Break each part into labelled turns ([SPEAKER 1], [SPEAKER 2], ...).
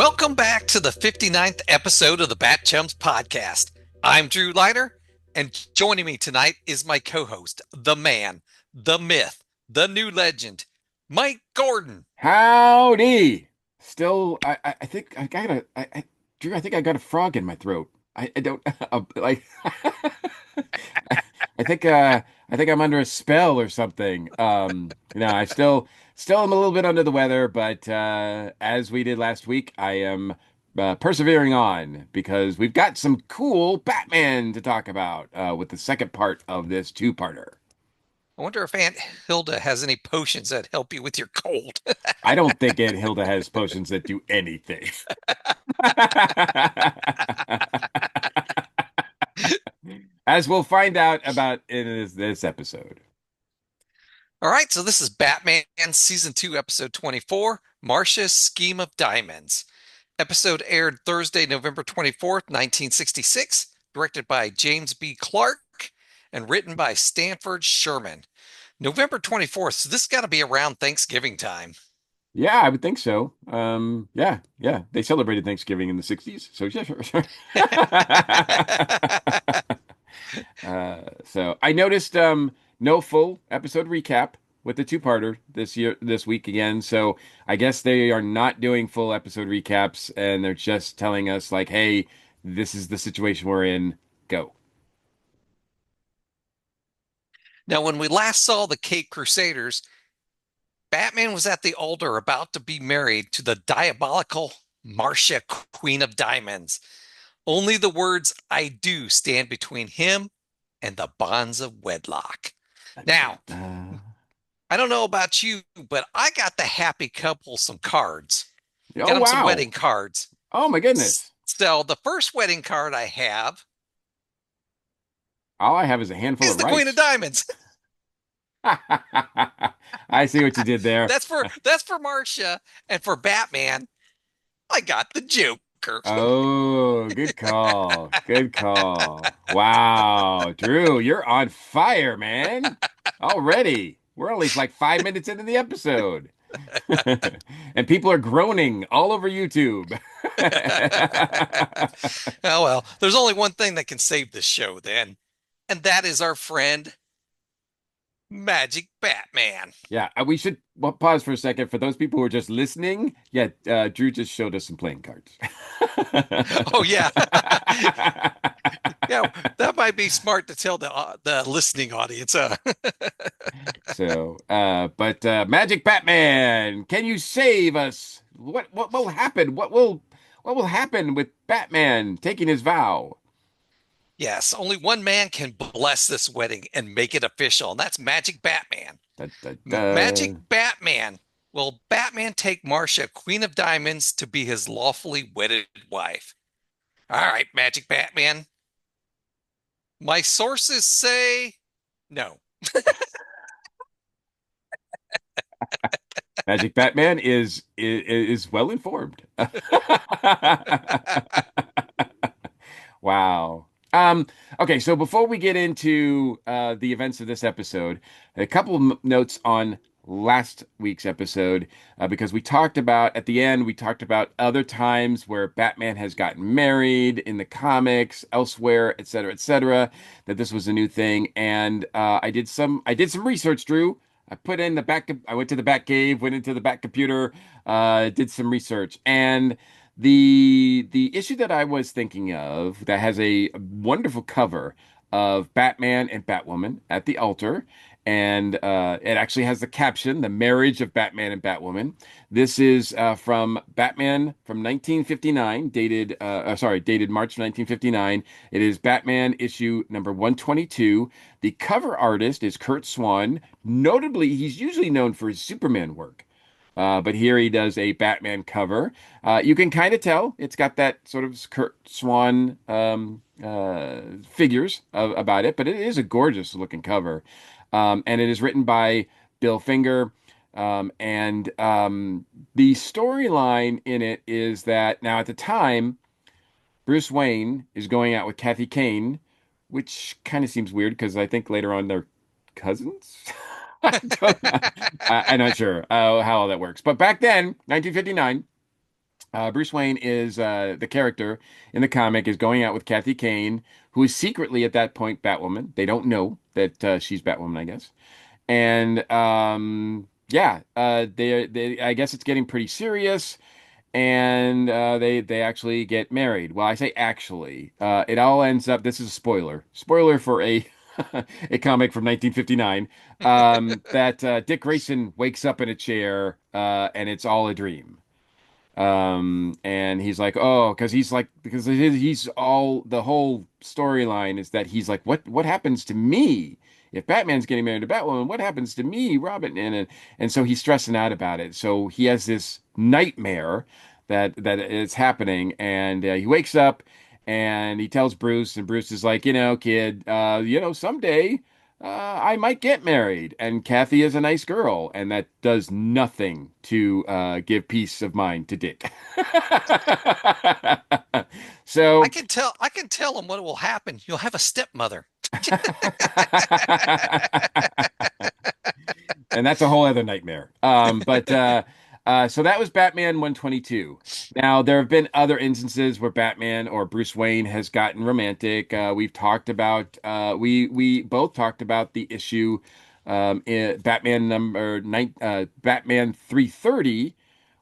[SPEAKER 1] Welcome back to the 59th episode of the BatChums podcast. I'm Drew Leiter, and joining me tonight is my co-host, the man, the myth, the new legend, Mike Gordon.
[SPEAKER 2] Howdy. Still, I think I got Drew, I think I got a frog in my throat. I don't like. I, I think I'm under a spell or something. I still am a little bit under the weather, but as we did last week, I am persevering on because we've got some cool Batman to talk about with the second part of this two-parter.
[SPEAKER 1] I wonder if Aunt Hilda has any potions that help you with your cold.
[SPEAKER 2] I don't think Aunt Hilda has potions that do anything. As we'll find out about in this episode.
[SPEAKER 1] All right, so this is Batman Season 2, Episode 24, Marsha's Scheme of Diamonds. Episode aired Thursday, November 24th, 1966, directed by James B. Clark and written by Stanford Sherman. November 24th, so this has got to be around Thanksgiving time.
[SPEAKER 2] Yeah, I would think so. Yeah. They celebrated Thanksgiving in the 60s. So yeah, sure. So I noticed no full episode recap with the two-parter this week again. So I guess they are not doing full episode recaps and they're just telling us like, hey, this is the situation we're in. Go.
[SPEAKER 1] Now, when we last saw the Caped Crusaders, Batman was at the altar about to be married to the diabolical Marsha, Queen of Diamonds. Only the words I do stand between him and the bonds of wedlock. Now, I don't know about you, but I got the happy couple some cards.
[SPEAKER 2] Oh
[SPEAKER 1] Got them some
[SPEAKER 2] wow.
[SPEAKER 1] wedding cards.
[SPEAKER 2] Oh my goodness.
[SPEAKER 1] So the first wedding card I have
[SPEAKER 2] All I have is a handful
[SPEAKER 1] is
[SPEAKER 2] of
[SPEAKER 1] the Queen of
[SPEAKER 2] rice.
[SPEAKER 1] Diamonds.
[SPEAKER 2] I see what you did there.
[SPEAKER 1] That's for Marsha, and for Batman, I got the Joker.
[SPEAKER 2] Oh, good call. Good call. Wow. Drew, you're on fire, man. Already. We're only like 5 minutes into the episode. And people are groaning all over YouTube.
[SPEAKER 1] Oh well, there's only one thing that can save this show then, and that is our friend Magic Batman.
[SPEAKER 2] Yeah, we should pause for a second for those people who are just listening. Yeah, Drew just showed us some playing cards.
[SPEAKER 1] Oh yeah. Yeah, that might be smart to tell the listening audience.
[SPEAKER 2] But Magic Batman, can you save us? What will happen? What will happen with Batman taking his vow?
[SPEAKER 1] Yes, only one man can bless this wedding and make it official, and that's Magic Batman.
[SPEAKER 2] Da, da, da.
[SPEAKER 1] Magic Batman. Will Batman take Marsha, Queen of Diamonds, to be his lawfully wedded wife? All right, Magic Batman. My sources say no.
[SPEAKER 2] Magic Batman is well informed. Wow. Okay, so before we get into the events of this episode, a couple of notes on last week's episode, because we talked about at the end, we talked about other times where Batman has gotten married in the comics, elsewhere, et cetera, that this was a new thing. And I did some research, Drew. I went to the Batcave, went into the Bat computer, did some research, and the issue that I was thinking of that has a wonderful cover of Batman and Batwoman at the altar, and it actually has the caption, "The Marriage of Batman and Batwoman." This is from Batman from 1959, dated March 1959. It is Batman issue number 122. The cover artist is Kurt Swan. Notably, he's usually known for his Superman work. But here he does a Batman cover. You can kind of tell it's got that sort of Kurt Swan figures about it, but it is a gorgeous looking cover. And it is written by Bill Finger. And the storyline in it is that now at the time, Bruce Wayne is going out with Kathy Kane, which kind of seems weird because I think later on they're cousins. I'm not sure how all that works. But back then, 1959, Bruce Wayne is the character in the comic is going out with Kathy Kane, who is secretly at that point Batwoman. They don't know that she's Batwoman, I guess. And yeah, they I guess it's getting pretty serious, and they actually get married. Well, I say actually, it all ends up. This is a spoiler for a a comic from 1959. That Dick Grayson wakes up in a chair, and it's all a dream. And he's like, oh, because he's all the whole storyline is that he's like, what happens to me if Batman's getting married to Batwoman? What happens to me, Robin? And so he's stressing out about it. So he has this nightmare that is happening, and he wakes up and he tells Bruce, and Bruce is like, kid, someday. I might get married, and Kathy is a nice girl, and that does nothing to give peace of mind to Dick.
[SPEAKER 1] I
[SPEAKER 2] So,
[SPEAKER 1] can tell. I can tell him what will happen. You'll have a stepmother.
[SPEAKER 2] and that's a whole other nightmare. So that was Batman 122. Now, there have been other instances where Batman or Bruce Wayne has gotten romantic. We've talked about, we both talked about the issue in Batman 330,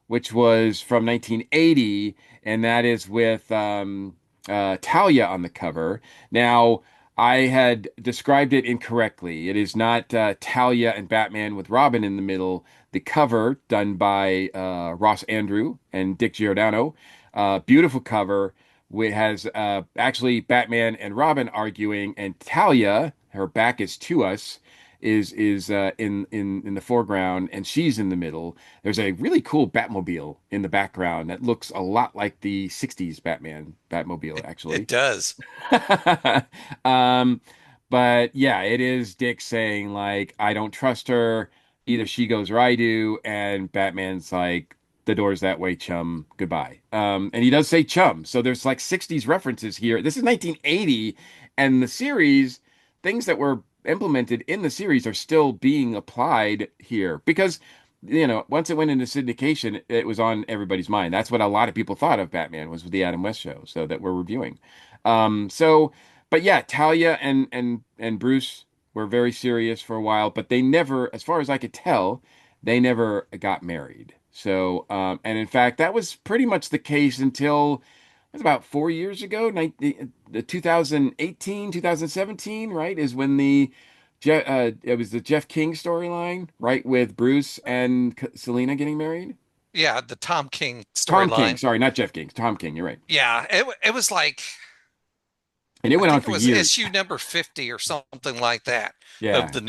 [SPEAKER 2] which was from 1980, and that is with Talia on the cover. Now, I had described it incorrectly. It is not Talia and Batman with Robin in the middle. The cover, done by Ross Andrew and Dick Giordano, beautiful cover. It has actually Batman and Robin arguing, and Talia, her back is to us, is in the foreground, and she's in the middle. There's a really cool Batmobile in the background that looks a lot like the '60s Batman Batmobile,
[SPEAKER 1] It
[SPEAKER 2] actually.
[SPEAKER 1] does.
[SPEAKER 2] Um, but yeah, it is Dick saying like, I don't trust her. Either she goes or I do, and Batman's like, the door's that way, chum. Goodbye. And he does say chum, so there's like '60s references here. This is 1980, and the series, things that were implemented in the series are still being applied here because once it went into syndication, it was on everybody's mind. That's what a lot of people thought of Batman was with the Adam West show, so that we're reviewing. So, but yeah, Talia and Bruce were very serious for a while, but they never, as far as I could tell, they never got married. So, and in fact, that was pretty much the case until it was about 4 years ago, the 2018, 2017, right, is when it was the Jeff King storyline, right, with Bruce and Selena getting married.
[SPEAKER 1] Yeah, the Tom King
[SPEAKER 2] Tom King,
[SPEAKER 1] storyline.
[SPEAKER 2] sorry, not Jeff King. Tom King, you're right.
[SPEAKER 1] Yeah, it was like
[SPEAKER 2] And it
[SPEAKER 1] I
[SPEAKER 2] went on
[SPEAKER 1] think it
[SPEAKER 2] for
[SPEAKER 1] was
[SPEAKER 2] years.
[SPEAKER 1] issue number 50 or something like that
[SPEAKER 2] Yeah.
[SPEAKER 1] of the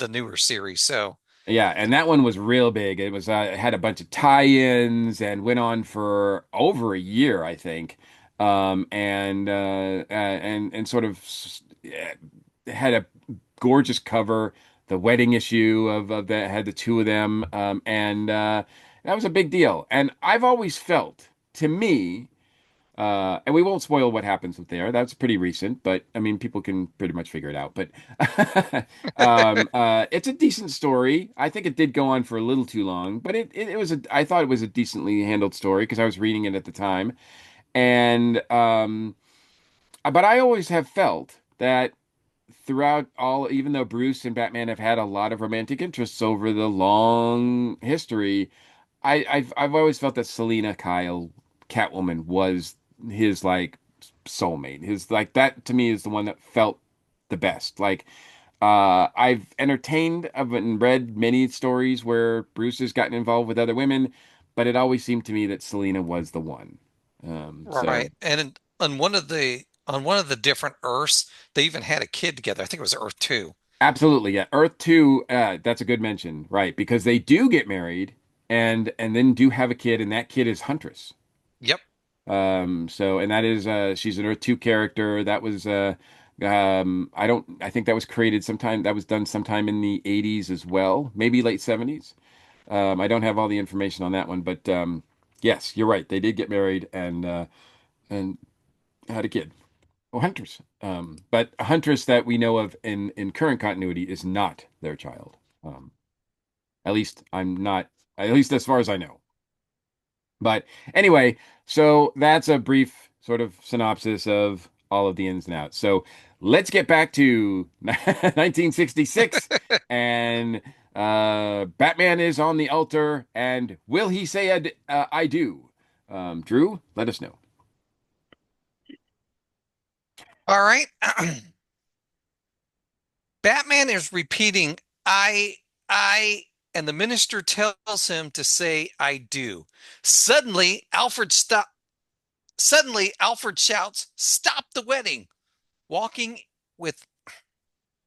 [SPEAKER 1] newer series. So
[SPEAKER 2] Yeah, and that one was real big. It had a bunch of tie-ins and went on for over a year, I think. And sort of had a gorgeous cover, the wedding issue of that had the two of them. And that was a big deal. And I've always felt, to me, and we won't spoil what happens with there. That's pretty recent, but I mean, people can pretty much figure it out. But it's a decent story. I think it did go on for a little too long, but it was I thought it was a decently handled story because I was reading it at the time. And but I always have felt that throughout all, even though Bruce and Batman have had a lot of romantic interests over the long history, I've always felt that Selena Kyle, Catwoman, was his like soulmate. His like that to me is the one that felt the best. Like I've entertained, I've read many stories where Bruce has gotten involved with other women, but it always seemed to me that Selena was the one. So
[SPEAKER 1] right, and on one of the different Earths, they even had a kid together. I think it was Earth 2.
[SPEAKER 2] absolutely, yeah. Earth 2, that's a good mention, right? Because they do get married and then do have a kid, and that kid is Huntress.
[SPEAKER 1] Yep.
[SPEAKER 2] So and that is she's an Earth 2 character. That was I think that was created sometime that was done sometime in the 80s as well, maybe late 70s. I don't have all the information on that one, but yes, you're right. They did get married and had a kid. Oh, Huntress. But a Huntress that we know of in current continuity is not their child. At least I'm not, at least as far as I know. But anyway, so that's a brief sort of synopsis of all of the ins and outs. So let's get back to 1966, and Batman is on the altar, and will he say I do? Drew, let us know.
[SPEAKER 1] All right. Batman is repeating, I, and the minister tells him to say, I do. Suddenly, Alfred shouts, Stop the wedding! Walking with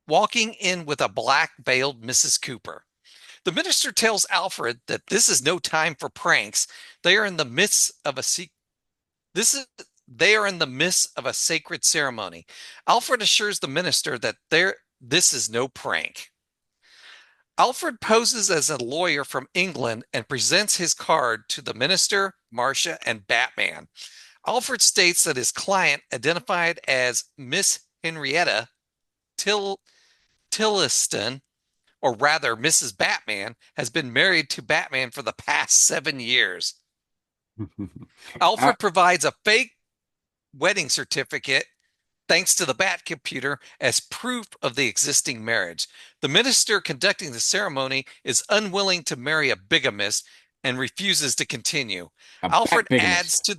[SPEAKER 1] walking in with a black veiled Mrs. Cooper. The minister tells Alfred that this is no time for pranks. They are in the midst of a se- this is they are in the midst of a sacred ceremony. Alfred assures the minister that this is no prank. Alfred poses as a lawyer from England and presents his card to the minister, Marsha, and Batman. Alfred states that his client, identified as Miss Henrietta Till Tilliston, or rather Mrs. Batman, has been married to Batman for the past 7 years.
[SPEAKER 2] Uh,
[SPEAKER 1] Alfred provides a fake wedding certificate thanks to the Bat computer as proof of the existing marriage. The minister conducting the ceremony is unwilling to marry a bigamist and refuses to continue.
[SPEAKER 2] a bat
[SPEAKER 1] Alfred
[SPEAKER 2] bigamist.
[SPEAKER 1] adds to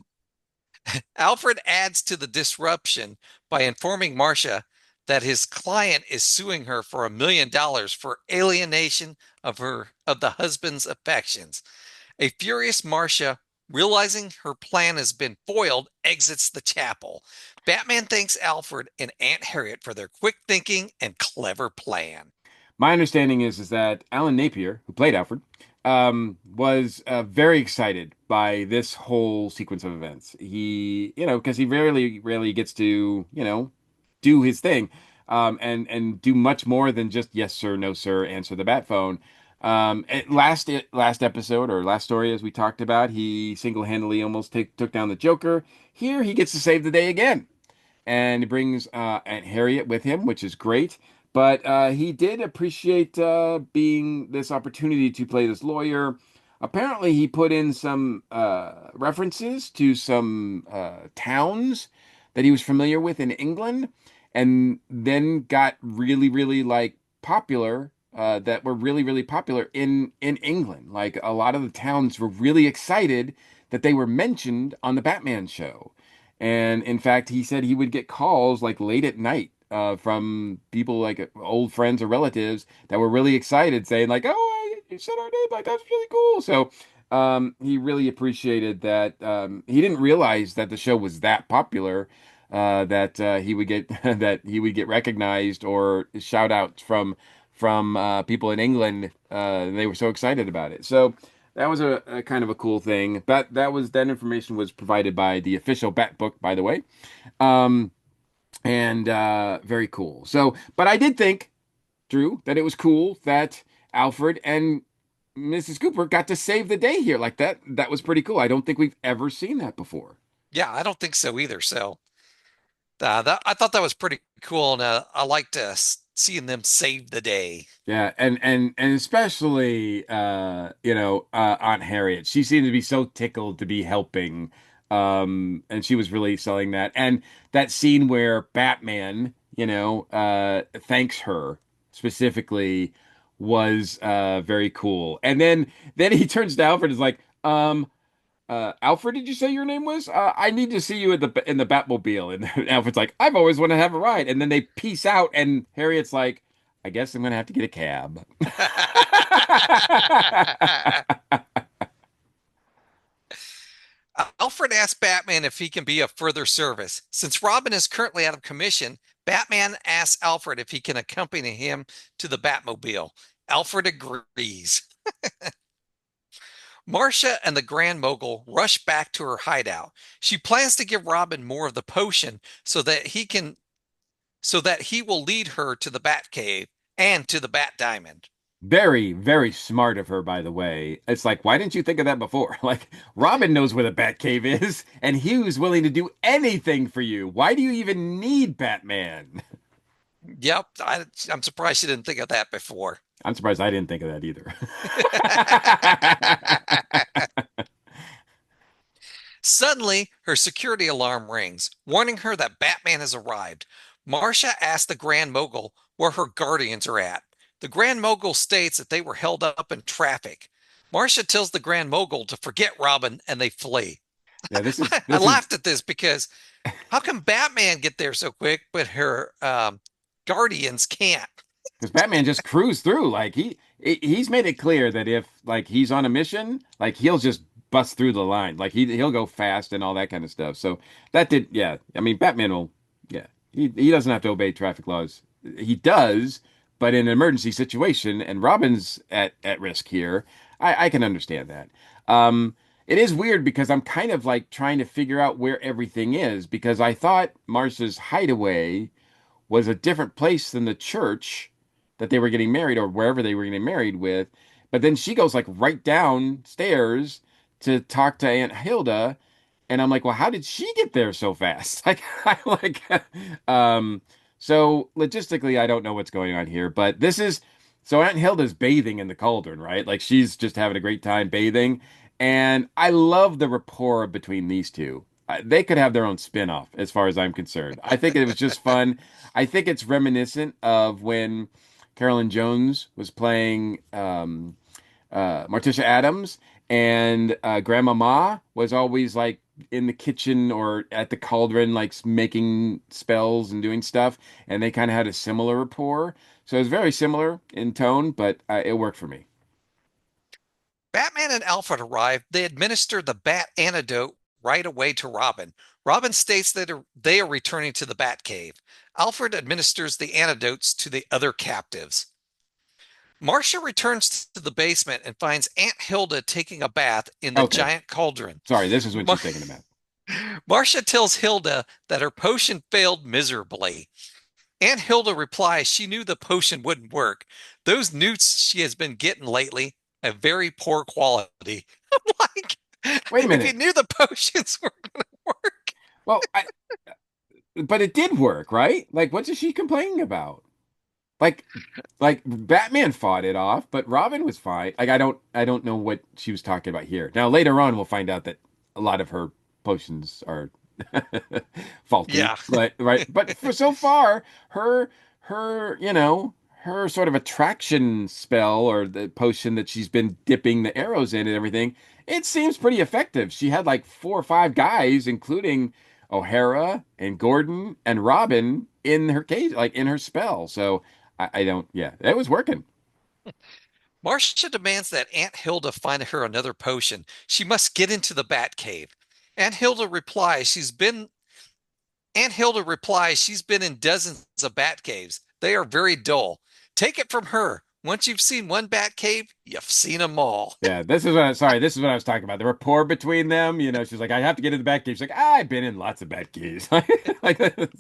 [SPEAKER 1] Alfred adds to the disruption by informing Marsha that his client is suing her for $1 million for alienation of the husband's affections. A furious Marsha, realizing her plan has been foiled, exits the chapel. Batman thanks Alfred and Aunt Harriet for their quick thinking and clever plan.
[SPEAKER 2] My understanding is that Alan Napier, who played Alfred, was very excited by this whole sequence of events. Because he rarely gets to, do his thing, and do much more than just yes sir, no sir, answer the bat phone. Last episode or last story, as we talked about, he single-handedly almost took down the Joker. Here, he gets to save the day again, and he brings Aunt Harriet with him, which is great. But he did appreciate being this opportunity to play this lawyer. Apparently, he put in some references to some towns that he was familiar with in England, and then got really like popular. That were really popular in England. Like a lot of the towns were really excited that they were mentioned on the Batman show. And in fact, he said he would get calls like late at night from people like old friends or relatives that were really excited, saying like, "Oh, you said our name, like that's really cool." So he really appreciated that. He didn't realize that the show was that popular, that he would get that he would get recognized or shout outs from people in England. They were so excited about it. So that was a kind of a cool thing. That information was provided by the official Bat book, by the way. Um, and very cool. So, but I did think, Drew, that it was cool that Alfred and Mrs. Cooper got to save the day here. Like that was pretty cool. I don't think we've ever seen that before.
[SPEAKER 1] Yeah, I don't think so either. So I thought that was pretty cool, and I liked seeing them save the day.
[SPEAKER 2] Yeah, and especially Aunt Harriet. She seemed to be so tickled to be helping. And she was really selling that. And that scene where Batman, thanks her specifically was very cool. And then he turns to Alfred and is like, Alfred, did you say your name was? I need to see you in the Batmobile. And Alfred's like, I've always wanted to have a ride. And then they peace out, and Harriet's like, I guess I'm gonna have to get a cab.
[SPEAKER 1] Alfred asks Batman if he can be of further service. Since Robin is currently out of commission, Batman asks Alfred if he can accompany him to the Batmobile. Alfred agrees. Marcia and the Grand Mogul rush back to her hideout. She plans to give Robin more of the potion so that he will lead her to the Batcave and to the Bat Diamond.
[SPEAKER 2] Very, very smart of her, by the way. It's like, why didn't you think of that before? Like, Robin knows where the Batcave is, and he was willing to do anything for you. Why do you even need Batman?
[SPEAKER 1] Yep, I'm surprised she didn't think of that before.
[SPEAKER 2] I'm surprised I didn't think of that either.
[SPEAKER 1] Suddenly, her security alarm rings, warning her that Batman has arrived. Marsha asks the Grand Mogul where her guardians are at. The Grand Mogul states that they were held up in traffic. Marsha tells the Grand Mogul to forget Robin and they flee.
[SPEAKER 2] Yeah, this is
[SPEAKER 1] I
[SPEAKER 2] this is
[SPEAKER 1] laughed at this because how can Batman get there so quick, but her guardians can't?
[SPEAKER 2] because Batman just cruised through. Like he's made it clear that if like he's on a mission, like he'll just bust through the line. Like he'll go fast and all that kind of stuff. So that did, yeah. I mean, Batman will, yeah. He doesn't have to obey traffic laws. He does, but in an emergency situation, and Robin's at risk here, I can understand that. It is weird because I'm kind of like trying to figure out where everything is because I thought Marsha's hideaway was a different place than the church that they were getting married or wherever they were getting married with. But then she goes like right downstairs to talk to Aunt Hilda, and I'm like, well, how did she get there so fast? Like, I like, um, so logistically, I don't know what's going on here, but this is so Aunt Hilda's bathing in the cauldron, right? Like she's just having a great time bathing, and I love the rapport between these two. They could have their own spin-off, as far as I'm concerned. I think it was just fun. I think it's reminiscent of when Carolyn Jones was playing Morticia Adams, and Grandmama was always like in the kitchen or at the cauldron, like making spells and doing stuff, and they kind of had a similar rapport. So it was very similar in tone, but it worked for me.
[SPEAKER 1] Batman and Alfred arrive. They administer the bat antidote right away to Robin. Robin states that they are returning to the Batcave. Alfred administers the antidotes to the other captives. Marcia returns to the basement and finds Aunt Hilda taking a bath in the
[SPEAKER 2] Okay,
[SPEAKER 1] giant cauldron.
[SPEAKER 2] sorry, this is when
[SPEAKER 1] Mar-
[SPEAKER 2] she's taking a bath.
[SPEAKER 1] Marcia tells Hilda that her potion failed miserably. Aunt Hilda replies she knew the potion wouldn't work. Those newts she has been getting lately have very poor quality. I'm like,
[SPEAKER 2] Wait a
[SPEAKER 1] if you
[SPEAKER 2] minute.
[SPEAKER 1] knew the potions were going to work.
[SPEAKER 2] Well, but it did work, right? Like, what is she complaining about? Like, like Batman fought it off, but Robin was fine. Like I don't know what she was talking about here. Now later on we'll find out that a lot of her potions are faulty,
[SPEAKER 1] Yeah.
[SPEAKER 2] but right. But for so far, her sort of attraction spell or the potion that she's been dipping the arrows in and everything, it seems pretty effective. She had like 4 or 5 guys, including O'Hara and Gordon and Robin in her cage, like in her spell. So I don't, yeah, it was working.
[SPEAKER 1] Marcia demands that Aunt Hilda find her another potion. She must get into the Batcave. Aunt Hilda replies she's been Aunt Hilda replies she's been in dozens of bat caves. They are very dull. Take it from her. Once you've seen one bat cave, you've seen them all.
[SPEAKER 2] Yeah, this is what I was talking about. The rapport between them, she's like, I have to get in the back cave. She's like, I've been in lots of back caves. Like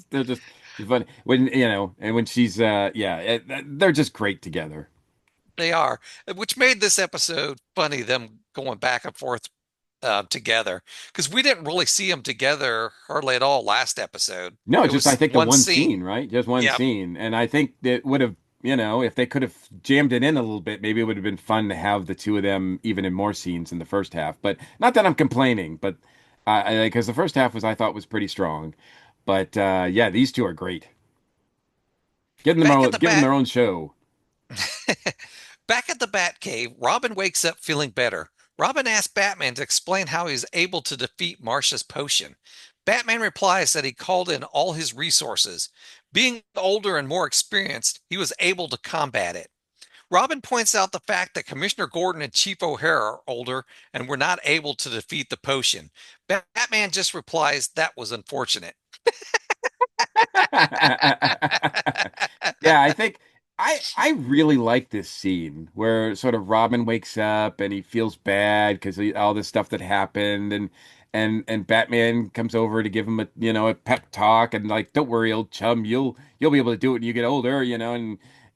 [SPEAKER 2] they're just fun when, and when she's, yeah, they're just great together.
[SPEAKER 1] They are, which made this episode funny, them going back and forth together. Because we didn't really see them together hardly at all last episode.
[SPEAKER 2] No,
[SPEAKER 1] It
[SPEAKER 2] just I
[SPEAKER 1] was
[SPEAKER 2] think the
[SPEAKER 1] one
[SPEAKER 2] one
[SPEAKER 1] scene.
[SPEAKER 2] scene, right? Just one
[SPEAKER 1] Yep.
[SPEAKER 2] scene. And I think that would have, if they could have jammed it in a little bit, maybe it would have been fun to have the two of them even in more scenes in the first half. But not that I'm complaining, but because the first half I thought was pretty strong. But yeah, these two are great.
[SPEAKER 1] Back at the
[SPEAKER 2] Give them
[SPEAKER 1] bat
[SPEAKER 2] their own show.
[SPEAKER 1] Back at the Batcave, Robin wakes up feeling better. Robin asks Batman to explain how he was able to defeat Marsha's potion. Batman replies that he called in all his resources. Being older and more experienced, he was able to combat it. Robin points out the fact that Commissioner Gordon and Chief O'Hara are older and were not able to defeat the potion. Batman just replies that was unfortunate.
[SPEAKER 2] Yeah, I think I really like this scene where sort of Robin wakes up and he feels bad because all this stuff that happened and Batman comes over to give him a pep talk and like don't worry old chum you'll be able to do it when you get older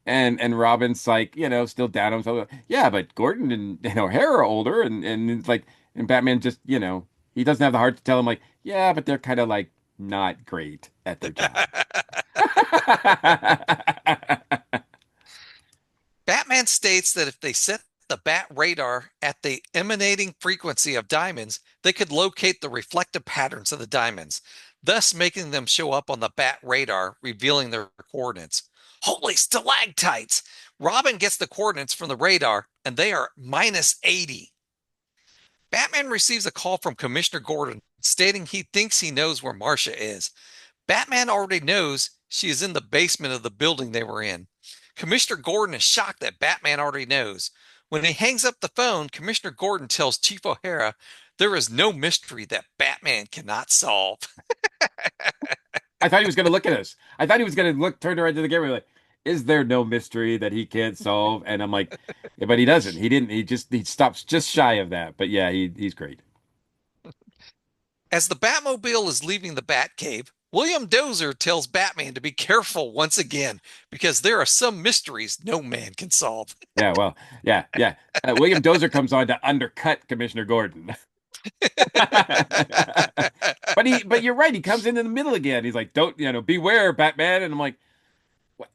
[SPEAKER 2] and Robin's like still down on himself, yeah, but Gordon and O'Hara are older and it's like and Batman just he doesn't have the heart to tell him like yeah, but they're kind of like not great at their job.
[SPEAKER 1] Batman states that if they set the bat radar at the emanating frequency of diamonds, they could locate the reflective patterns of the diamonds, thus making them show up on the bat radar, revealing their coordinates. Holy stalactites! Robin gets the coordinates from the radar, and they are -80. Batman receives a call from Commissioner Gordon stating he thinks he knows where Marsha is. Batman already knows she is in the basement of the building they were in. Commissioner Gordon is shocked that Batman already knows. When he hangs up the phone, Commissioner Gordon tells Chief O'Hara there is no mystery that Batman cannot solve.
[SPEAKER 2] I thought he was going to look at us. I thought he was going to turn around to the camera like, is there no mystery that he can't solve? And I'm like, yeah, but he doesn't. He didn't. He stops just shy of that. But yeah, he's great.
[SPEAKER 1] As the Batmobile is leaving the Batcave, William Dozer tells Batman to be careful once again because there are some mysteries no man can solve.
[SPEAKER 2] Yeah, well, yeah. William Dozer comes on to undercut Commissioner Gordon. But you're right. He comes in the middle again. He's like, "Don't, beware, Batman." And I'm like, what?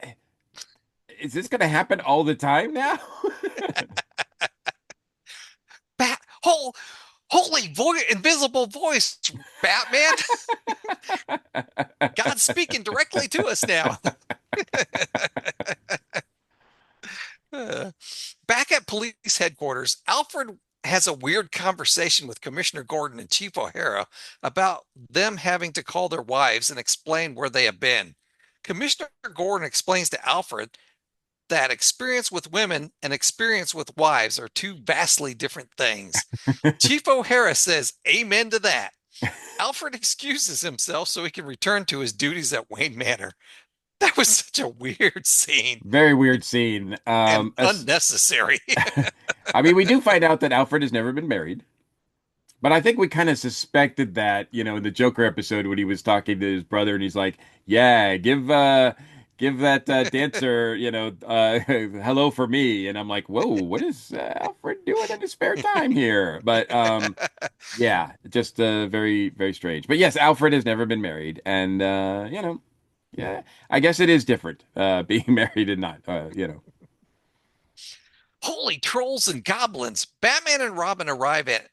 [SPEAKER 2] Is this going to happen all the time now?
[SPEAKER 1] Bat, holy invisible voice, Batman. God's speaking directly to us now. Back at police headquarters, Alfred has a weird conversation with Commissioner Gordon and Chief O'Hara about them having to call their wives and explain where they have been. Commissioner Gordon explains to Alfred that experience with women and experience with wives are two vastly different things. Chief O'Hara says, "Amen to that." Alfred excuses himself so he can return to his duties at Wayne Manor. That was such a weird scene
[SPEAKER 2] Very weird scene.
[SPEAKER 1] and unnecessary.
[SPEAKER 2] I mean, we do find out that Alfred has never been married, but I think we kind of suspected that, in the Joker episode when he was talking to his brother and he's like, "Yeah, give that dancer, hello for me." And I'm like, "Whoa, what is Alfred doing in his spare time here?" But yeah, just very very strange. But yes, Alfred has never been married, and yeah, I guess it is different being married and not.
[SPEAKER 1] Holy trolls and goblins. Batman and Robin arrive at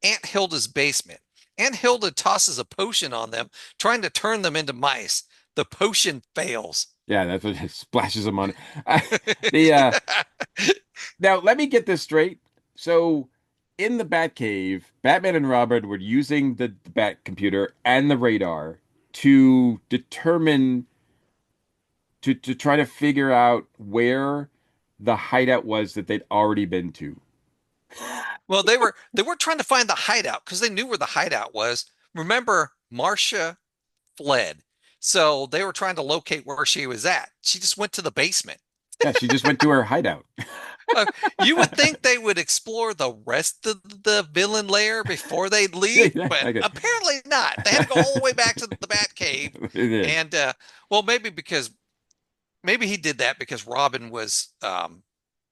[SPEAKER 1] Aunt Hilda's basement. Aunt Hilda tosses a potion on them, trying to turn them into mice. The potion fails.
[SPEAKER 2] Yeah, that's what it splashes them on. The Now let me get this straight. So in the Batcave, Batman and Robin were using the Bat computer and the radar to determine to try to figure out where the hideout was that they'd already been to.
[SPEAKER 1] Well, they were trying to find the hideout because they knew where the hideout was. Remember, Marsha fled. So they were trying to locate where she was at. She just went to the basement.
[SPEAKER 2] Yeah, she just went to her hideout.
[SPEAKER 1] Uh, you would think they would explore the rest of the villain lair before they'd leave,
[SPEAKER 2] Yeah,
[SPEAKER 1] but
[SPEAKER 2] okay.
[SPEAKER 1] apparently not. They had to go all the way back to the Batcave.
[SPEAKER 2] It is.
[SPEAKER 1] And well, maybe he did that because Robin was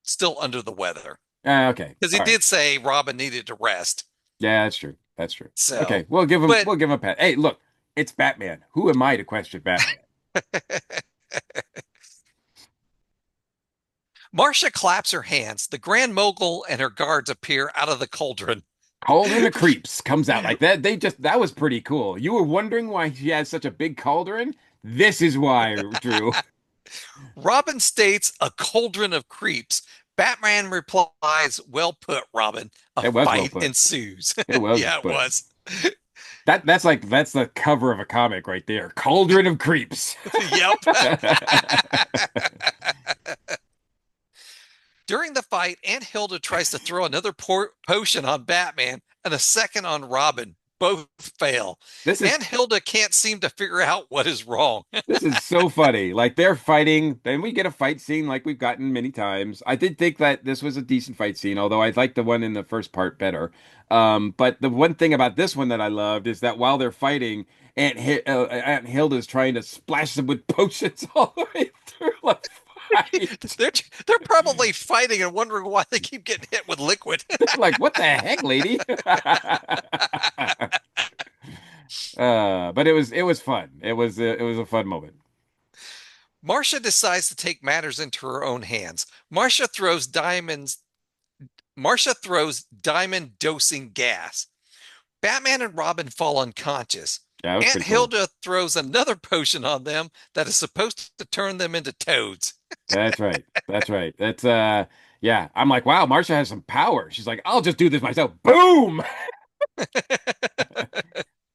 [SPEAKER 1] still under the weather.
[SPEAKER 2] Okay.
[SPEAKER 1] Because he
[SPEAKER 2] All right.
[SPEAKER 1] did say Robin needed to rest.
[SPEAKER 2] Yeah, that's true. That's true.
[SPEAKER 1] So,
[SPEAKER 2] Okay, we'll give him
[SPEAKER 1] but
[SPEAKER 2] we'll give him a pat. Hey, look, it's Batman. Who am I to question Batman?
[SPEAKER 1] Marcia claps her hands. The Grand Mogul and her guards appear out of the cauldron.
[SPEAKER 2] Cauldron of Creeps comes out like that. That was pretty cool. You were wondering why she has such a big cauldron? This is why, Drew.
[SPEAKER 1] Robin states a cauldron of creeps. Batman replies, "Well put, Robin." A
[SPEAKER 2] It was well
[SPEAKER 1] fight
[SPEAKER 2] put.
[SPEAKER 1] ensues.
[SPEAKER 2] It was
[SPEAKER 1] Yeah, it
[SPEAKER 2] put.
[SPEAKER 1] was.
[SPEAKER 2] That's the cover of a comic right there. Cauldron of Creeps.
[SPEAKER 1] Yep. During the fight, Aunt Hilda tries to throw another potion on Batman and a second on Robin. Both fail.
[SPEAKER 2] This is
[SPEAKER 1] Aunt Hilda can't seem to figure out what is wrong.
[SPEAKER 2] This is so funny. Like they're fighting, then we get a fight scene like we've gotten many times. I did think that this was a decent fight scene, although I liked the one in the first part better. But the one thing about this one that I loved is that while they're fighting, Aunt Hilda's trying to splash them with potions all the way through. Like, fight.
[SPEAKER 1] They're probably fighting and wondering why they keep getting hit with liquid.
[SPEAKER 2] Like, what the heck, lady? But it was fun. It was a fun moment.
[SPEAKER 1] Marsha decides to take matters into her own hands. Marsha throws diamonds. Marsha throws diamond dosing gas. Batman and Robin fall unconscious.
[SPEAKER 2] Yeah, that was
[SPEAKER 1] Aunt
[SPEAKER 2] pretty cool.
[SPEAKER 1] Hilda throws another potion on them that is supposed to turn them into toads.
[SPEAKER 2] That's right. That's right. That's yeah. I'm like, wow, Marsha has some power. She's like, I'll just do this myself. Boom!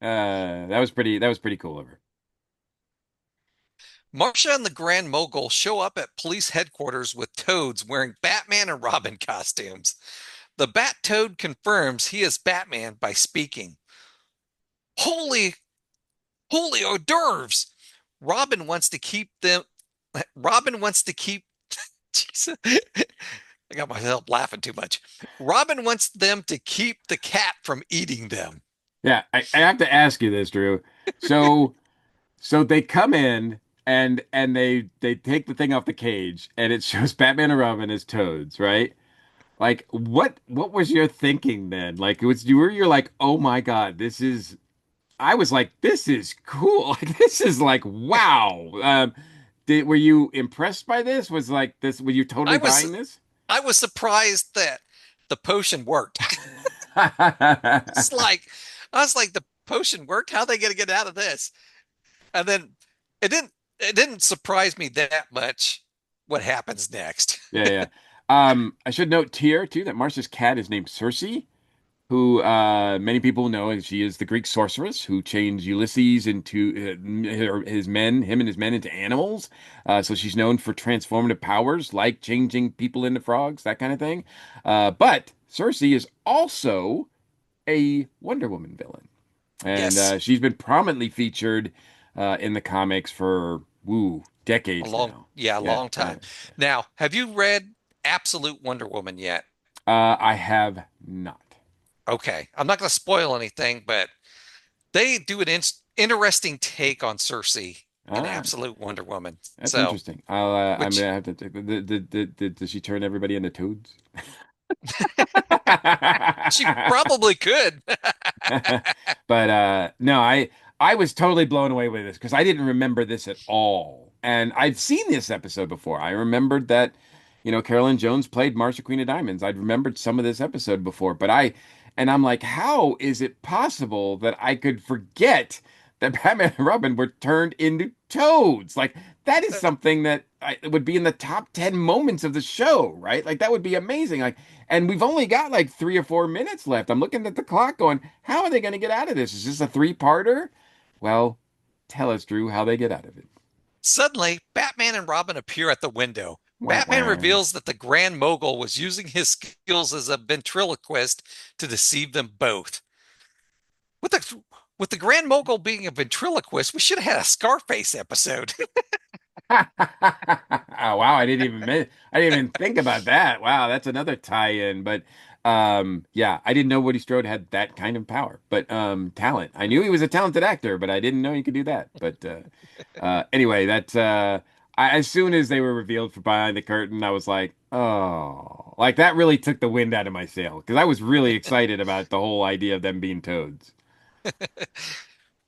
[SPEAKER 2] That was pretty cool of her.
[SPEAKER 1] Marsha and the Grand Mogul show up at police headquarters with toads wearing Batman and Robin costumes. The Bat Toad confirms he is Batman by speaking. Holy, holy hors d'oeuvres! Robin wants to keep them. Robin wants to keep. Jesus. I got myself laughing too much. Robin wants them to keep the cat from eating them.
[SPEAKER 2] Yeah, I have to ask you this, Drew. So so they come in and they take the thing off the cage and it shows Batman and Robin as toads, right? Like what was your thinking then? Like you're like, oh my God, this is I was like, this is cool. Like this is like wow. Were you impressed by this? Was like this were you
[SPEAKER 1] I
[SPEAKER 2] totally
[SPEAKER 1] was
[SPEAKER 2] buying this?
[SPEAKER 1] I was surprised that the potion worked. It's like I was like, the potion worked. How are they going to get out of this? And then it didn't. It didn't surprise me that much. What happens next?
[SPEAKER 2] Yeah, yeah. I should note here too that Marcia's cat is named Circe, who many people know as she is the Greek sorceress who changed Ulysses into his men, him and his men into animals. So she's known for transformative powers like changing people into frogs, that kind of thing. But Circe is also a Wonder Woman villain, and
[SPEAKER 1] Yes,
[SPEAKER 2] she's been prominently featured in the comics for decades now.
[SPEAKER 1] a
[SPEAKER 2] Yeah,
[SPEAKER 1] long time. Now, have you read Absolute Wonder Woman yet?
[SPEAKER 2] I have not.
[SPEAKER 1] Okay, I'm not going to spoil anything, but they do an interesting take on Cersei in
[SPEAKER 2] Ah,
[SPEAKER 1] Absolute Wonder Woman.
[SPEAKER 2] that's
[SPEAKER 1] So,
[SPEAKER 2] interesting. I'm
[SPEAKER 1] which
[SPEAKER 2] gonna have to take does she turn everybody into toads?
[SPEAKER 1] she probably could.
[SPEAKER 2] But no, I was totally blown away with this because I didn't remember this at all. And I'd seen this episode before. I remembered that, Carolyn Jones played Marsha Queen of Diamonds. I'd remembered some of this episode before, and I'm like, how is it possible that I could forget that Batman and Robin were turned into toads? Like that is something that would be in the top 10 moments of the show, right? Like that would be amazing. Like, and we've only got like 3 or 4 minutes left. I'm looking at the clock going, how are they going to get out of this? Is this a three-parter? Well, tell us, Drew, how they get out of it.
[SPEAKER 1] Suddenly, Batman and Robin appear at the window.
[SPEAKER 2] Wah,
[SPEAKER 1] Batman
[SPEAKER 2] wah.
[SPEAKER 1] reveals that the Grand Mogul was using his skills as a ventriloquist to deceive them both. With the Grand Mogul being a ventriloquist, we should have had a Scarface episode.
[SPEAKER 2] Oh, wow, I didn't even think about that. Wow, that's another tie-in. But yeah, I didn't know Woody Strode had that kind of power. But talent. I knew he was a talented actor, but I didn't know he could do that. But anyway, as soon as they were revealed from behind the curtain, I was like, oh, like that really took the wind out of my sail because I was really excited about the whole idea of them being toads.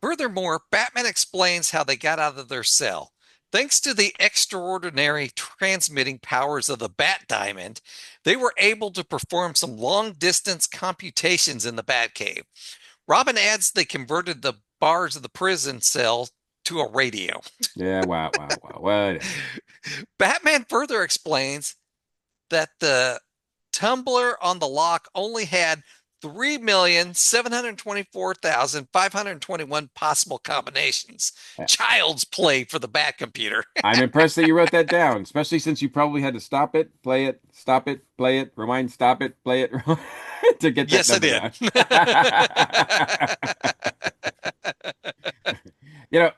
[SPEAKER 1] Furthermore, Batman explains how they got out of their cell. Thanks to the extraordinary transmitting powers of the Bat Diamond, they were able to perform some long distance computations in the Batcave. Robin adds they converted the bars of the prison cell to a radio.
[SPEAKER 2] Yeah, wow, wow, wow, whatever.
[SPEAKER 1] Batman further explains that the tumbler on the lock only had 3,724,521 possible combinations. Child's play for the Bat computer.
[SPEAKER 2] I'm impressed that you wrote that down, especially since you probably had to stop it, play it, stop it, play it, rewind, stop it, play it to get that
[SPEAKER 1] Yes, I
[SPEAKER 2] number
[SPEAKER 1] did.
[SPEAKER 2] down. You know,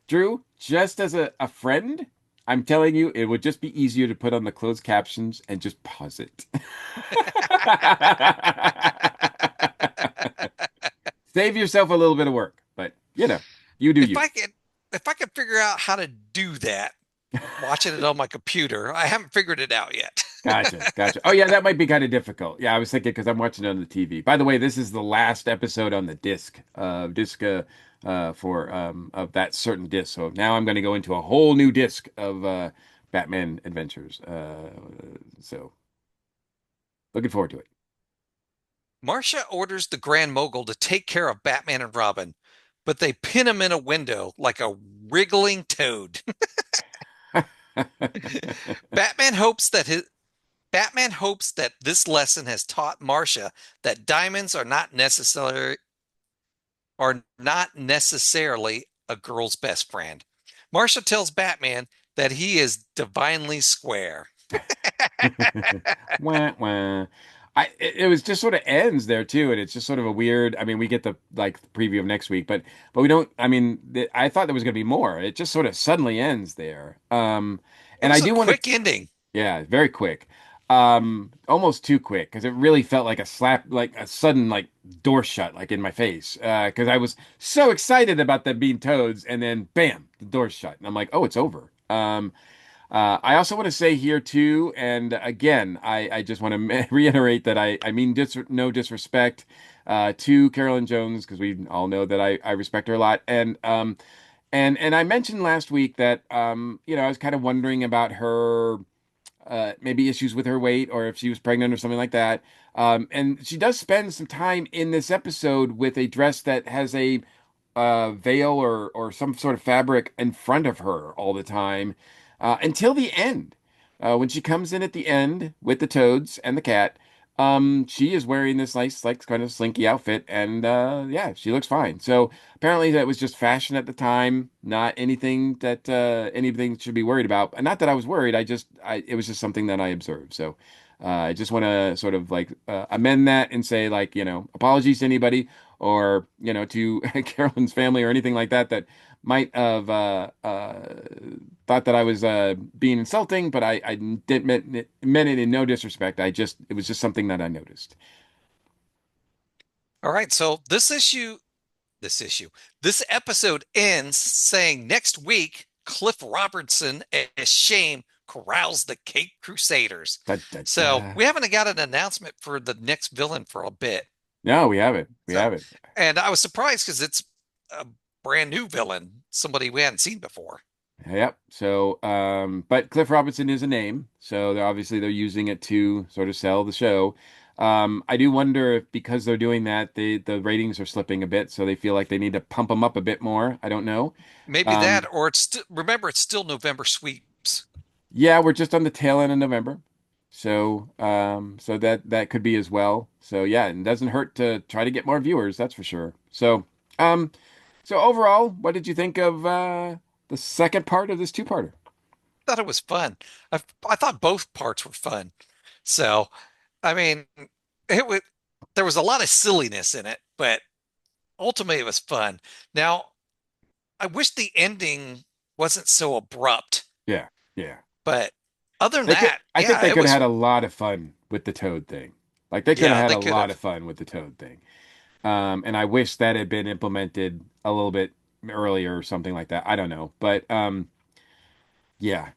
[SPEAKER 2] Drew, just as a friend, I'm telling you, it would just be easier to put on the closed captions and just pause it. Save yourself a little bit of work, but you do
[SPEAKER 1] if
[SPEAKER 2] you.
[SPEAKER 1] I could if I could figure out how to do that watching it on my computer, I haven't figured it out yet.
[SPEAKER 2] Gotcha, gotcha. Oh yeah, that might be kind of difficult. Yeah, I was thinking because I'm watching it on the TV. By the way, this is the last episode on the disc for of that certain disc. So now I'm going to go into a whole new disc of Batman Adventures. So looking forward to it.
[SPEAKER 1] Marsha orders the Grand Mogul to take care of Batman and Robin, but they pin him in a window like a wriggling toad. Batman hopes that his Batman hopes that this lesson has taught Marsha that diamonds are not necessarily a girl's best friend. Marsha tells Batman that he is divinely square.
[SPEAKER 2] Wah, wah. It was just sort of ends there too, and it's just sort of a weird. I mean, we get the like preview of next week, but we don't. I mean, I thought there was going to be more. It just sort of suddenly ends there.
[SPEAKER 1] It
[SPEAKER 2] And I
[SPEAKER 1] was a
[SPEAKER 2] do want to,
[SPEAKER 1] quick ending.
[SPEAKER 2] yeah, very quick, almost too quick because it really felt like a slap, like a sudden like door shut, like in my face. Because I was so excited about them being toads, and then bam, the door's shut, and I'm like, oh, it's over. I also want to say here too, and again, I just want to reiterate that I mean no disrespect to Carolyn Jones because we all know that I respect her a lot, and I mentioned last week that I was kind of wondering about her maybe issues with her weight or if she was pregnant or something like that. And she does spend some time in this episode with a dress that has a veil or some sort of fabric in front of her all the time until the end. When she comes in at the end with the toads and the cat, she is wearing this nice, like, kind of slinky outfit, and yeah, she looks fine. So apparently, that was just fashion at the time, not anything that anything should be worried about. And not that I was worried, it was just something that I observed. So I just want to sort of like amend that and say, like, apologies to anybody or to Carolyn's family or anything like that that might have thought that I was being insulting, but I didn't meant it in no disrespect. It was just something that I noticed.
[SPEAKER 1] All right, so this issue, this episode ends saying next week, Cliff Robertson as Shame corrals the Caped Crusaders.
[SPEAKER 2] Da, da,
[SPEAKER 1] So
[SPEAKER 2] da.
[SPEAKER 1] we haven't got an announcement for the next villain for a bit.
[SPEAKER 2] No, we have it. We
[SPEAKER 1] So,
[SPEAKER 2] have it.
[SPEAKER 1] and I was surprised because it's a brand new villain, somebody we hadn't seen before.
[SPEAKER 2] Yep. So, but Cliff Robinson is a name, so they're using it to sort of sell the show. I do wonder if because they're doing that, the ratings are slipping a bit, so they feel like they need to pump them up a bit more. I don't know.
[SPEAKER 1] Maybe that,
[SPEAKER 2] Um,
[SPEAKER 1] or remember, it's still November sweeps.
[SPEAKER 2] yeah, we're just on the tail end of November, so so that could be as well. So yeah, it doesn't hurt to try to get more viewers, that's for sure. Um, so overall, what did you think of the second part of this two-parter?
[SPEAKER 1] Thought it was fun. I thought both parts were fun. So, I mean, it was there was a lot of silliness in it, but ultimately it was fun. Now, I wish the ending wasn't so abrupt,
[SPEAKER 2] Yeah, yeah.
[SPEAKER 1] but other than
[SPEAKER 2] They could,
[SPEAKER 1] that,
[SPEAKER 2] I think
[SPEAKER 1] yeah,
[SPEAKER 2] they
[SPEAKER 1] it
[SPEAKER 2] could have
[SPEAKER 1] was,
[SPEAKER 2] had a lot of fun with the Toad thing. Like they could have
[SPEAKER 1] yeah,
[SPEAKER 2] had
[SPEAKER 1] they
[SPEAKER 2] a
[SPEAKER 1] could
[SPEAKER 2] lot of
[SPEAKER 1] have.
[SPEAKER 2] fun with the Toad thing. And I wish that had been implemented a little bit earlier or something like that. I don't know, but yeah,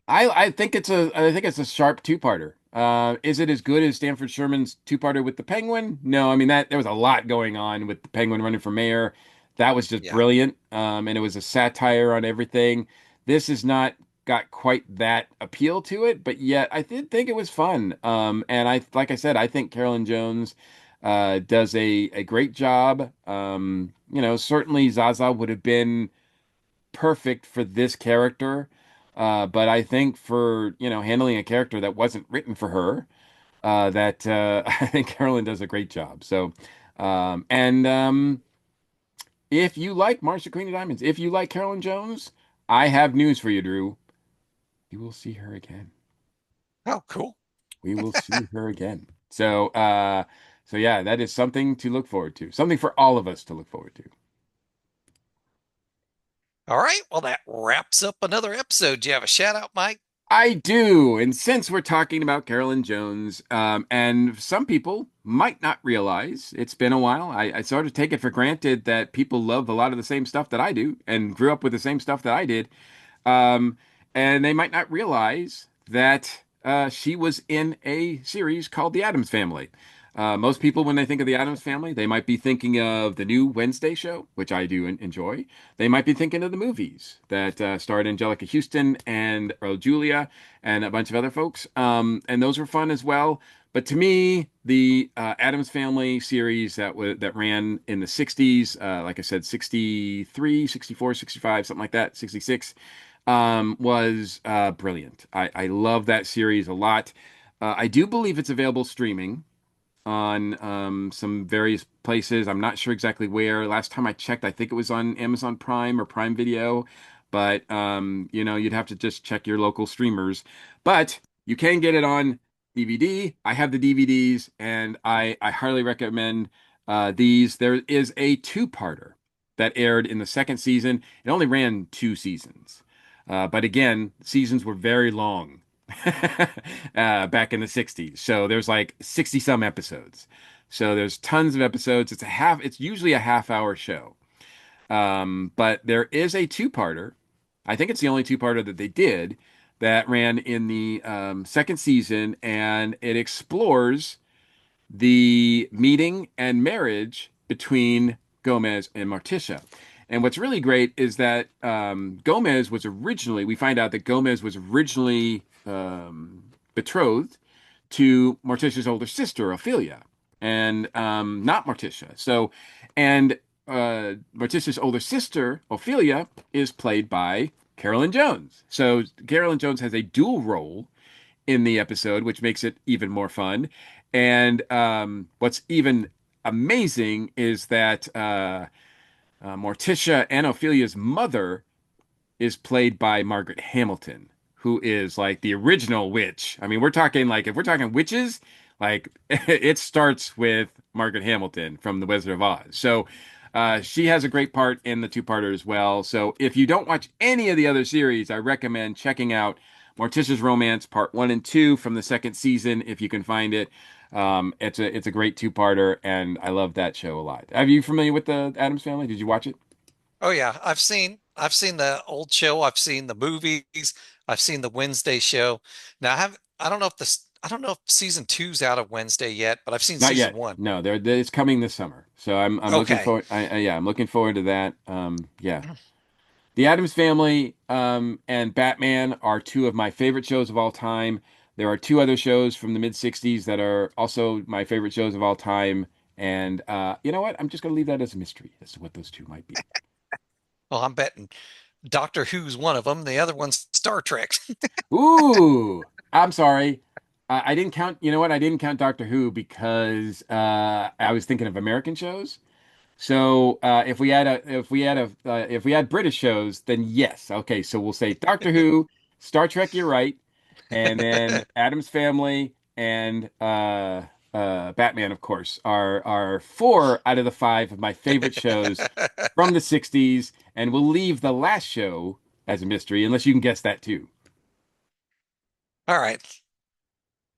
[SPEAKER 2] I think it's a sharp two-parter. Is it as good as Stanford Sherman's two-parter with the Penguin? No, I mean that there was a lot going on with the Penguin running for mayor. That was just
[SPEAKER 1] Yeah.
[SPEAKER 2] brilliant. And it was a satire on everything. This has not got quite that appeal to it, but yet I did think it was fun. And like I said, I think Carolyn Jones does a great job. Certainly Zaza would have been perfect for this character. But I think for, handling a character that wasn't written for her, that I think Carolyn does a great job. So, and if you like Marsha Queen of Diamonds, if you like Carolyn Jones, I have news for you, Drew. You will see her again.
[SPEAKER 1] Oh, cool.
[SPEAKER 2] We will see her again. So yeah, that is something to look forward to. Something for all of us to look forward to.
[SPEAKER 1] All right. Well, that wraps up another episode. Do you have a shout out, Mike?
[SPEAKER 2] I do. And since we're talking about Carolyn Jones, and some people might not realize it's been a while, I sort of take it for granted that people love a lot of the same stuff that I do and grew up with the same stuff that I did. Um, and they might not realize that she was in a series called The Addams Family. Most people, when they think of the Addams Family, they might be thinking of the new Wednesday show, which I do enjoy. They might be thinking of the movies that starred Angelica Houston and Earl Julia and a bunch of other folks. And those were fun as well. But to me, the Addams Family series that ran in the 60s, like I said, 63, 64, 65, something like that, 66, was brilliant. I love that series a lot. I do believe it's available streaming on some various places. I'm not sure exactly where. Last time I checked, I think it was on Amazon Prime or Prime Video, but you'd have to just check your local streamers. But you can get it on DVD. I have the DVDs, and I highly recommend these. There is a two-parter that aired in the second season. It only ran two seasons. But again, seasons were very long. Back in the 60s. So there's like 60 some episodes. So there's tons of episodes. It's usually a half-hour show. But there is a two-parter. I think it's the only two-parter that they did that ran in the second season, and it explores the meeting and marriage between Gomez and Morticia. And what's really great is that we find out that Gomez was originally betrothed to Morticia's older sister, Ophelia, and not Morticia. And Morticia's older sister, Ophelia, is played by Carolyn Jones. So Carolyn Jones has a dual role in the episode, which makes it even more fun. And what's even amazing is that Morticia and Ophelia's mother is played by Margaret Hamilton, who is like the original witch. I mean, we're talking like if we're talking witches, like it starts with Margaret Hamilton from The Wizard of Oz. So she has a great part in the two-parter as well. So if you don't watch any of the other series, I recommend checking out Morticia's Romance Part 1 and 2 from the second season if you can find it. It's a great two-parter, and I love that show a lot. Are you familiar with the Addams Family? Did you watch it?
[SPEAKER 1] Oh yeah, I've seen the old show, I've seen the movies, I've seen the Wednesday show. Now I don't know if season two's out of Wednesday yet, but I've seen
[SPEAKER 2] Not
[SPEAKER 1] season
[SPEAKER 2] yet.
[SPEAKER 1] one.
[SPEAKER 2] No, it's coming this summer. So I'm looking
[SPEAKER 1] Okay.
[SPEAKER 2] forward. Yeah, I'm looking forward to that. Yeah, The Addams Family and Batman are two of my favorite shows of all time. There are two other shows from the mid '60s that are also my favorite shows of all time. And you know what? I'm just going to leave that as a mystery as to what those two might be.
[SPEAKER 1] Well, I'm betting Doctor Who's one of them. The other one's Star Trek.
[SPEAKER 2] Ooh, I'm sorry. I didn't count. You know what? I didn't count Doctor Who because I was thinking of American shows. So if we had British shows, then yes. Okay, so we'll say Doctor Who, Star Trek, you're right, and then Addams Family and Batman, of course, are four out of the five of my favorite shows from the 60s, and we'll leave the last show as a mystery, unless you can guess that too.
[SPEAKER 1] All right.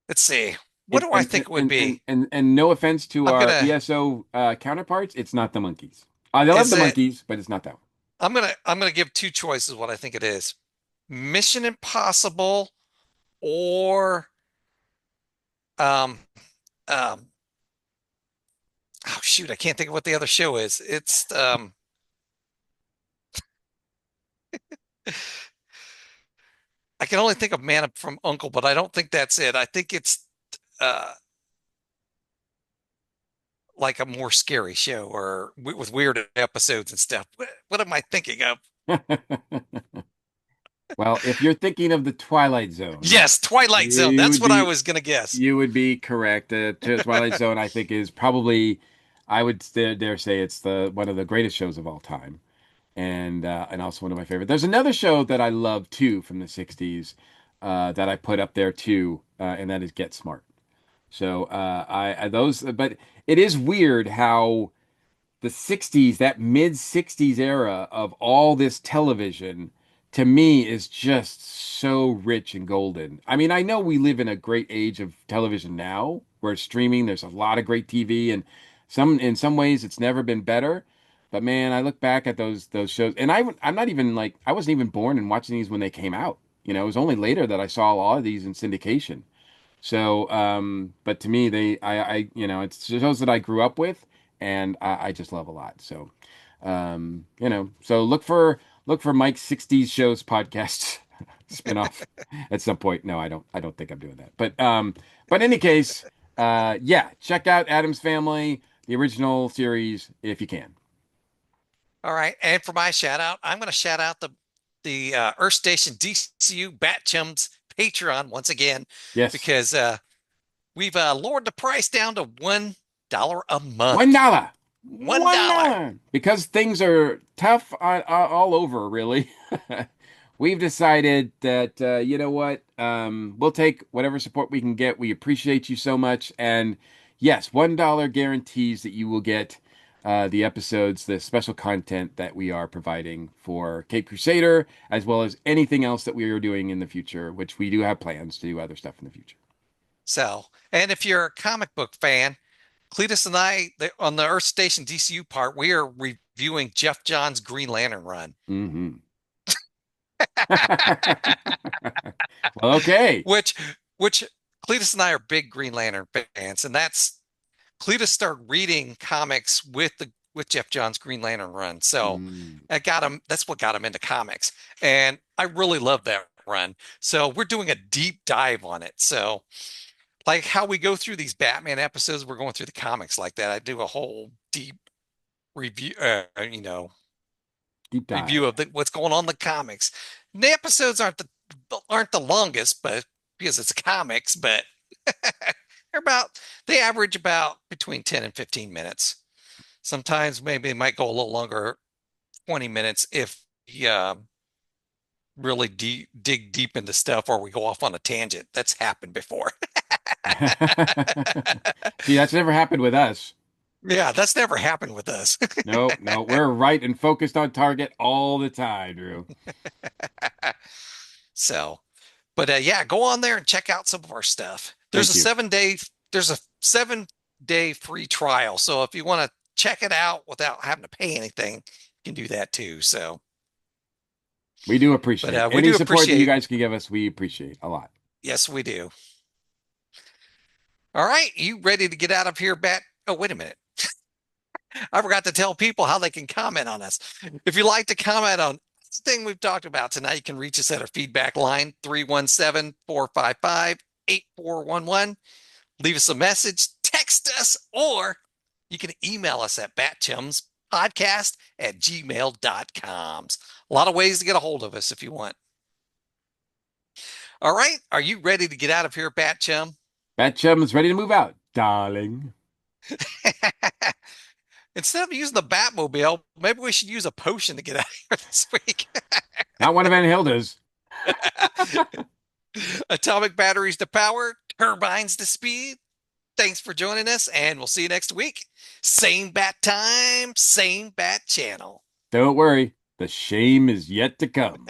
[SPEAKER 1] Let's see. What
[SPEAKER 2] And
[SPEAKER 1] do I
[SPEAKER 2] and
[SPEAKER 1] think it would
[SPEAKER 2] and and
[SPEAKER 1] be?
[SPEAKER 2] and, and no offense to
[SPEAKER 1] I'm
[SPEAKER 2] our
[SPEAKER 1] gonna
[SPEAKER 2] ESO counterparts, it's not the monkeys. They love
[SPEAKER 1] is
[SPEAKER 2] the
[SPEAKER 1] it
[SPEAKER 2] monkeys, but it's not that one.
[SPEAKER 1] I'm gonna give two choices what I think it is. Mission Impossible or um um oh shoot, I can't think of what the other show is. It's I can only think of Man from Uncle, but I don't think that's it. I think it's uh like a more scary show or with weird episodes and stuff. What am I thinking of?
[SPEAKER 2] Well, if you're thinking of the Twilight Zone,
[SPEAKER 1] Yes, Twilight Zone.
[SPEAKER 2] you
[SPEAKER 1] That's
[SPEAKER 2] would
[SPEAKER 1] what I
[SPEAKER 2] be
[SPEAKER 1] was gonna guess.
[SPEAKER 2] you would be correct. The Twilight Zone, I think, is probably I would dare say it's the one of the greatest shows of all time, and also one of my favorite. There's another show that I love too from the '60s that I put up there too, and that is Get Smart. So I those, but it is weird how the 60s, that mid 60s era of all this television, to me is just so rich and golden. I mean, I know we live in a great age of television now where streaming, there's a lot of great TV and in some ways it's never been better. But man, I look back at those shows and I'm not even like I wasn't even born and watching these when they came out. You know, it was only later that I saw a lot of these in syndication. So, but to me, it's shows that I grew up with, and I just love a lot. So, so look for Mike's '60s shows podcast spinoff at some point. No, I don't think I'm doing that. But in any case, yeah, check out Adam's Family, the original series, if you can.
[SPEAKER 1] All right. And for my shout out, I'm going to shout out the Earth Station DCU BatChums Patreon once again
[SPEAKER 2] Yes.
[SPEAKER 1] because we've lowered the price down to $1 a
[SPEAKER 2] One
[SPEAKER 1] month.
[SPEAKER 2] dollar.
[SPEAKER 1] One
[SPEAKER 2] One
[SPEAKER 1] dollar.
[SPEAKER 2] dollar. Because things are tough all over, really. We've decided that, you know what? We'll take whatever support we can get. We appreciate you so much. And yes, $1 guarantees that you will get the episodes, the special content that we are providing for Cape Crusader, as well as anything else that we are doing in the future, which we do have plans to do other stuff in the future.
[SPEAKER 1] So, and if you're a comic book fan, Cletus and on the Earth Station DCU part, we are reviewing Jeff Johns' Green Lantern run.
[SPEAKER 2] Hmm. Well, okay.
[SPEAKER 1] which which Cletus and I are big Green Lantern fans, and that's Cletus started reading comics with Jeff Johns' Green Lantern run. So
[SPEAKER 2] Mm.
[SPEAKER 1] that got him. That's what got him into comics, and I really love that run. So we're doing a deep dive on it. So like how we go through these Batman episodes, we're going through the comics like that. I do a whole deep review,
[SPEAKER 2] Deep
[SPEAKER 1] review
[SPEAKER 2] dive.
[SPEAKER 1] of what's going on in the comics. And the episodes aren't the longest, but because it's comics, but they average about between 10 and 15 minutes. Sometimes maybe it might go a little longer, 20 minutes if you really dig deep into stuff or we go off on a tangent. That's happened before.
[SPEAKER 2] See, that's never happened with us.
[SPEAKER 1] Yeah, that's never happened with us.
[SPEAKER 2] No, no, we're right and focused on target all the time, Drew.
[SPEAKER 1] So, but yeah, go on there and check out some of our stuff.
[SPEAKER 2] Thank you.
[SPEAKER 1] There's a 7 day free trial. So if you want to check it out without having to pay anything, you can do that too. So,
[SPEAKER 2] We do
[SPEAKER 1] but
[SPEAKER 2] appreciate
[SPEAKER 1] we
[SPEAKER 2] any
[SPEAKER 1] do
[SPEAKER 2] support that you
[SPEAKER 1] appreciate,
[SPEAKER 2] guys can give us. We appreciate a lot.
[SPEAKER 1] yes, we do. All right, you ready to get out of here, Bat? Oh, wait a minute. I forgot to tell people how they can comment on us. If you'd like to comment on anything we've talked about tonight, you can reach us at our feedback line 317-455-8411. Leave us a message, text us, or you can email us at batchumspodcast@gmail.com. A lot of ways to get a hold of us if you want. All right. Are you ready to get out of here, Batchum?
[SPEAKER 2] BatChums is ready to move out, darling.
[SPEAKER 1] Instead of using the Batmobile, maybe we should use a potion to get out of here this week.
[SPEAKER 2] Not one of Van Hilda's.
[SPEAKER 1] Atomic batteries to power, turbines to speed. Thanks for joining us, and we'll see you next week. Same bat time, same bat channel.
[SPEAKER 2] Don't worry, the shame is yet to come.